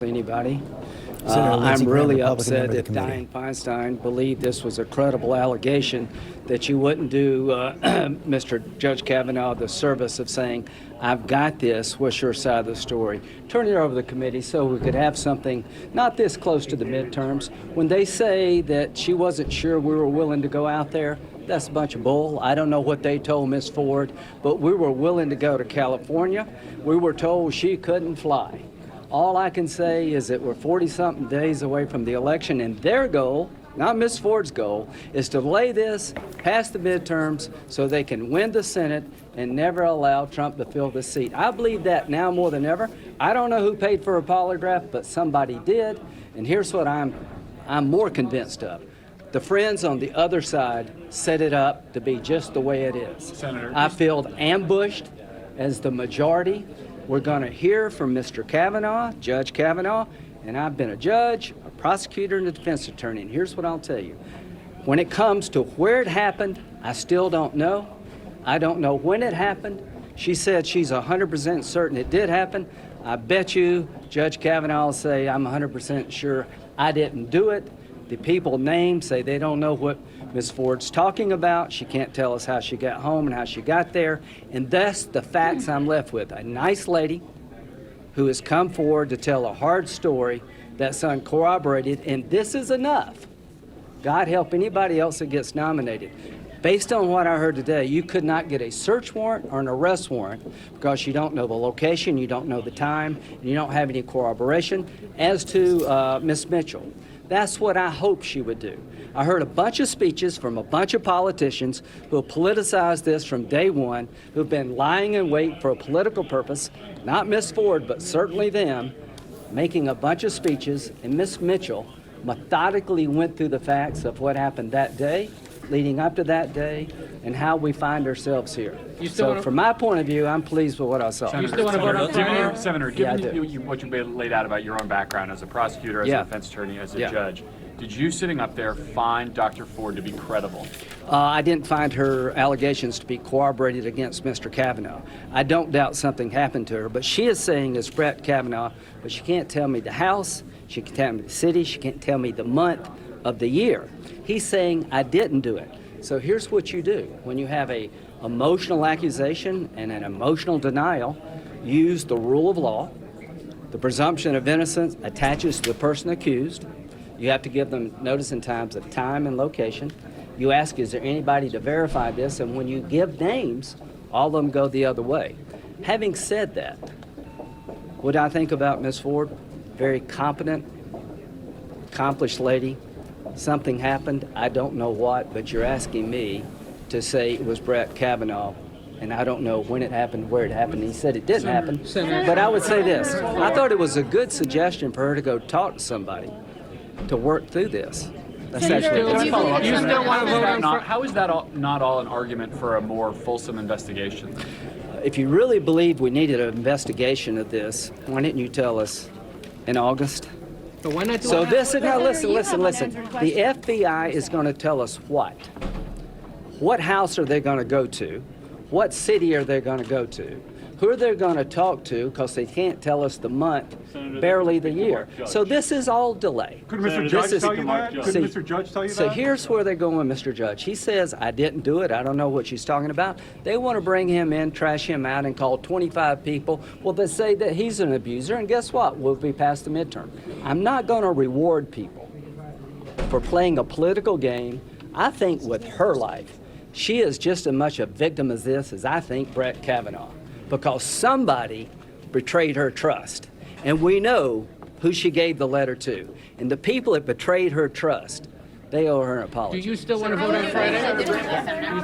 Anybody. Lindsey I'm Graham, really Republican upset member that of the committee. Dianne Feinstein believed this was a credible allegation, that you wouldn't do Mr. Judge Kavanaugh the service of saying, I've got this, what's your side of the story? Turn it over to the committee so we could have something not this close to the midterms. When they say that she wasn't sure we were willing to go out there, that's a bunch of bull. I don't know what they told Ms. Ford, but we were willing to go to California. We were told she couldn't fly. All I can say is that we're 40-something days away from the election, and their goal, not Ms. Ford's goal, is to delay this past the midterms so they can win the Senate and never allow Trump to fill the seat. I believe that now more than ever. I don't know who paid for a polygraph, but somebody did, and here's what I'm more convinced of. The friends on the other side set it up to be just the way it is. Senator, I feel ambushed as the majority. We're going to hear from Mr. Kavanaugh, Judge Kavanaugh, and I've been a judge, a prosecutor, and a defense attorney, and here's what I'll tell you. When it comes to where it happened, I still don't know. I don't know when it happened. She said she's 100% certain it did happen. I bet you Judge Kavanaugh will say, I'm 100% sure I didn't do it. The people named say they don't know what Ms. Ford's talking about. She can't tell us how she got home and how she got there. And that's the facts I'm left with. A nice lady who has come forward to tell a hard story that's uncorroborated, and this is enough. God help anybody else that gets nominated. Based on what I heard today, you could not get a search warrant or an arrest warrant because you don't know the location, you don't know the time, and you don't have any corroboration. As to Ms. Mitchell, that's what I hoped she would do. I heard a bunch of speeches from a bunch of politicians who have politicized this from day one, who've been lying in wait for a political purpose, not Ms. Ford, but certainly them, making a bunch of speeches, and Ms. Mitchell methodically went through the facts of what happened that day, leading up to that day, and how we find ourselves here. So from my point of view, I'm pleased with what I saw. Senator, given what you laid out about your own background as a prosecutor, as a defense attorney, as a judge, did you sitting up there find Dr. Ford to be credible? I didn't find her allegations to be corroborated against Mr. Kavanaugh. I don't doubt something happened to her, but she is saying it's Brett Kavanaugh, but she can't tell me the house, she can't tell me the city, she can't tell me the month of the year. He's saying I didn't do it. So here's what you do. When you have a emotional accusation and an emotional denial, use the rule of law. The presumption of innocence attaches to the person accused. You have to give them notice in times of time and location. You ask, is there anybody to verify this? And when you give names, all of them go the other way. Having said that, what I think about Ms. Ford, very competent, accomplished lady. Something happened, I don't know what, but you're asking me to say it was Brett Kavanaugh, and I don't know when it happened, where it happened. He said it didn't happen, but I would say this. I thought it was a good suggestion for her to go talk to somebody to work through this. That's actually How is that not all an argument for a more fulsome investigation? If you really believed we needed an investigation of this, why didn't you tell us in August? So why not do So it? this is, now listen. The FBI is going to tell us what? What house are they going to go to? What city are they going to go to? Who are they going to talk to? Because they can't tell us the month, barely the year. So this is all delay. Could Mr. Judge tell you that? Could Mr. Judge tell you that? So here's where they're going, Mr. Judge. He says, I didn't do it. I don't know what she's talking about. They want to bring him in, trash him out, and call 25 people. Well, they say that he's an abuser, and guess what? We'll be past the midterm. I'm not going to reward people for playing a political game. I think with her life, she is just as much a victim as this as I think Brett Kavanaugh, because somebody betrayed her trust. And we know who she gave the letter to. And the people that betrayed her trust, they owe her an apology. Do you still want to vote on Friday?